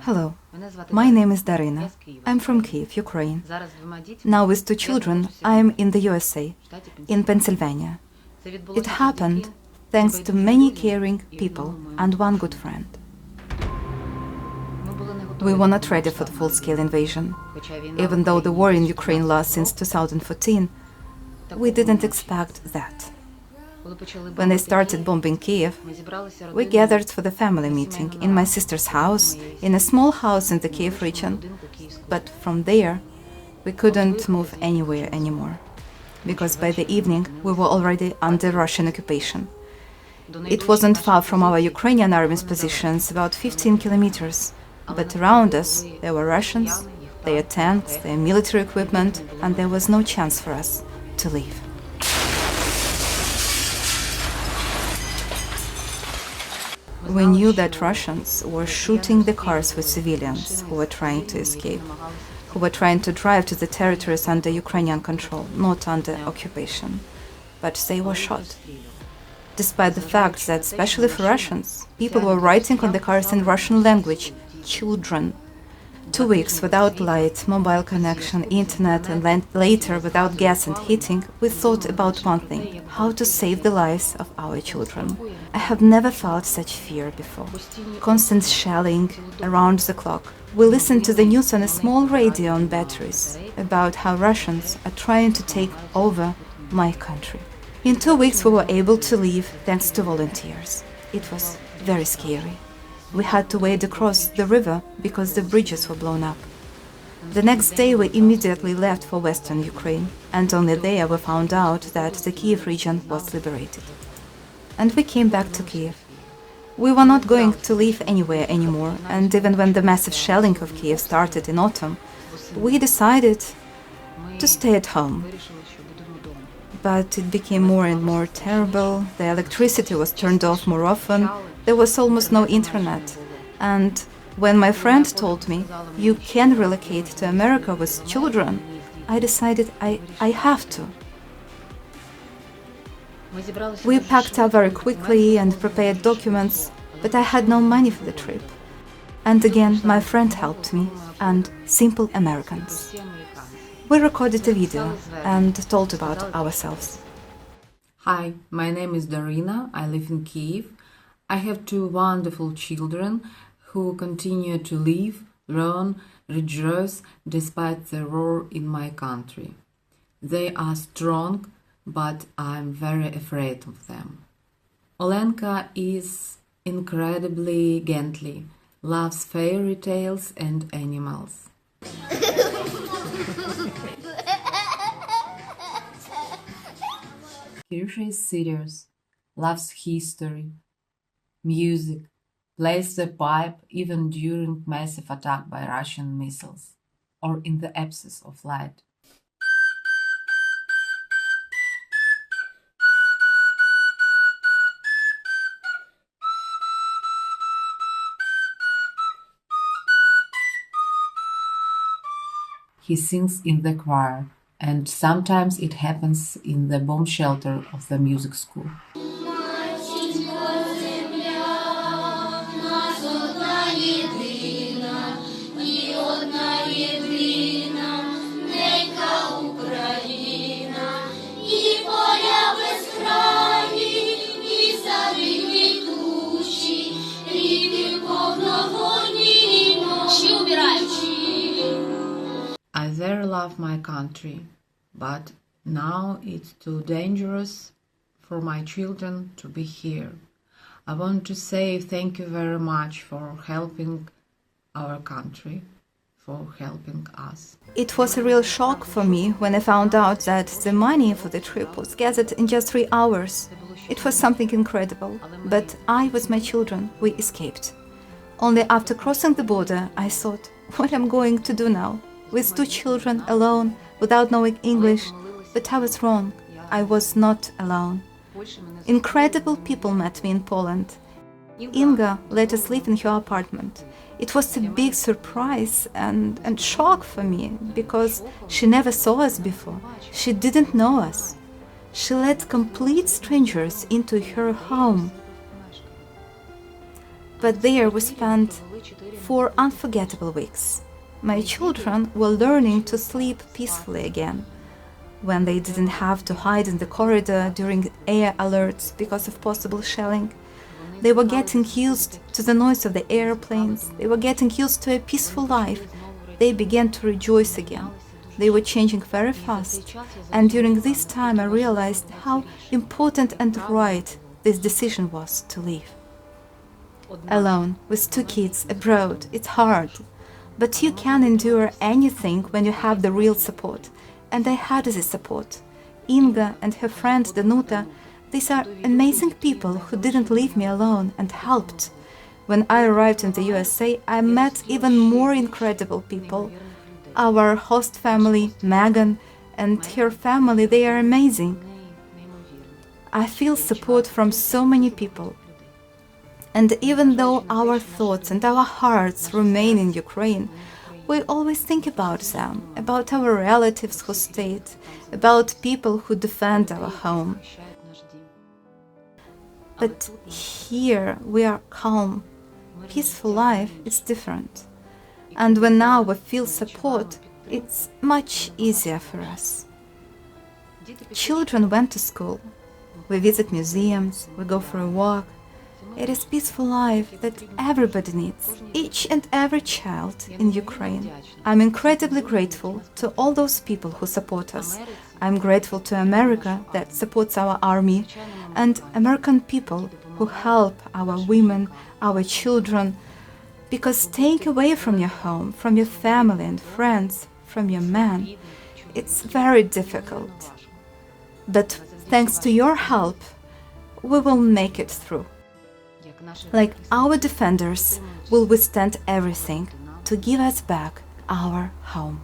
Hello, my name is Daryna. I'm from Kyiv, Ukraine. Now with two children, I am in the USA, in Pennsylvania. It happened thanks to many caring people and one good friend. We were not ready for the full-scale invasion. Even though the war in Ukraine lasts since 2014, we didn't expect that. When they started bombing Kyiv, we gathered for the family meeting in my sister's house, in a small house in the Kyiv region. But from there, we couldn't move anywhere anymore, because by the evening we were already under Russian occupation. It wasn't far from our Ukrainian army's positions, about 15 kilometers, but around us there were Russians, their tanks, their military equipment, and there was no chance for us to leave. We knew that Russians were shooting the cars with civilians who were trying to escape, who were trying to drive to the territories under Ukrainian control, not under occupation. But they were shot. Despite the fact that, especially for Russians, people were writing on the cars in Russian language, children. 2 weeks without light, mobile connection, internet, and later without gas and heating, we thought about one thing: how to save the lives of our children. I have never felt such fear before. Constant shelling around the clock. We listened to the news on a small radio on batteries about how Russians are trying to take over my country. In 2 weeks we were able to leave thanks to volunteers. It was very scary. We had to wade across the river because the bridges were blown up. The next day we immediately left for western Ukraine, and only there we found out that the Kyiv region was liberated. And we came back to Kyiv. We were not going to live anywhere anymore, and even when the massive shelling of Kyiv started in autumn, we decided to stay at home. But it became more and more terrible. The electricity was turned off more often. There was almost no internet. And when my friend told me, "You can relocate to America with children," I decided I have to. We packed up very quickly and prepared documents, but I had no money for the trip. And again, my friend helped me, and simple Americans. We recorded a video and told about ourselves. Hi, my name is Daryna. I live in Kyiv. I have two wonderful children who continue to live, learn, rejoice despite the war in my country. They are strong, but I'm very afraid of them. Olenka is incredibly gently, loves fairy tales and animals. Kyryll is serious, loves history, music, plays the pipe even during massive attack by Russian missiles or in the absence of light. He sings in the choir, and sometimes it happens in the bomb shelter of the music school. I very love my country, but now it's too dangerous for my children to be here. I want to say thank you very much for helping our country, for helping us. It was a real shock for me when I found out that the money for the trip was gathered in just 3 hours. It was something incredible, but I, with my children, we escaped. Only after crossing the border, I thought, what am I going to do now? With 2 children, alone, without knowing English. But I was wrong. I was not alone. Incredible people met me in Poland. Inga let us live in her apartment. It was a big surprise and shock for me, because she never saw us before. She didn't know us. She let complete strangers into her home. But there we spent 4 unforgettable weeks. My children were learning to sleep peacefully again, when they didn't have to hide in the corridor during air alerts because of possible shelling. They were getting used to the noise of the airplanes. They were getting used to a peaceful life. They began to rejoice again. They were changing very fast. And during this time I realized how important and right this decision was to leave. Alone, with 2 kids, abroad, it's hard. But you can endure anything when you have the real support. And I had this support. Inga and her friend Danuta, these are amazing people who didn't leave me alone and helped. When I arrived in the USA, I met even more incredible people. Our host family, Megan, and her family, they are amazing. I feel support from so many people. And even though our thoughts and our hearts remain in Ukraine, we always think about them, about our relatives who stayed, about people who defend our home. But here we are calm. Peaceful life is different. And when now we feel support, it's much easier for us. Children went to school. We visit museums, we go for a walk. It is peaceful life that everybody needs, each and every child in Ukraine. I'm incredibly grateful to all those people who support us. I'm grateful to America that supports our army, and American people who help our women, our children, because staying away from your home, from your family and friends, from your man, it's very difficult. But thanks to your help, we will make it through. Like our defenders will withstand everything to give us back our home.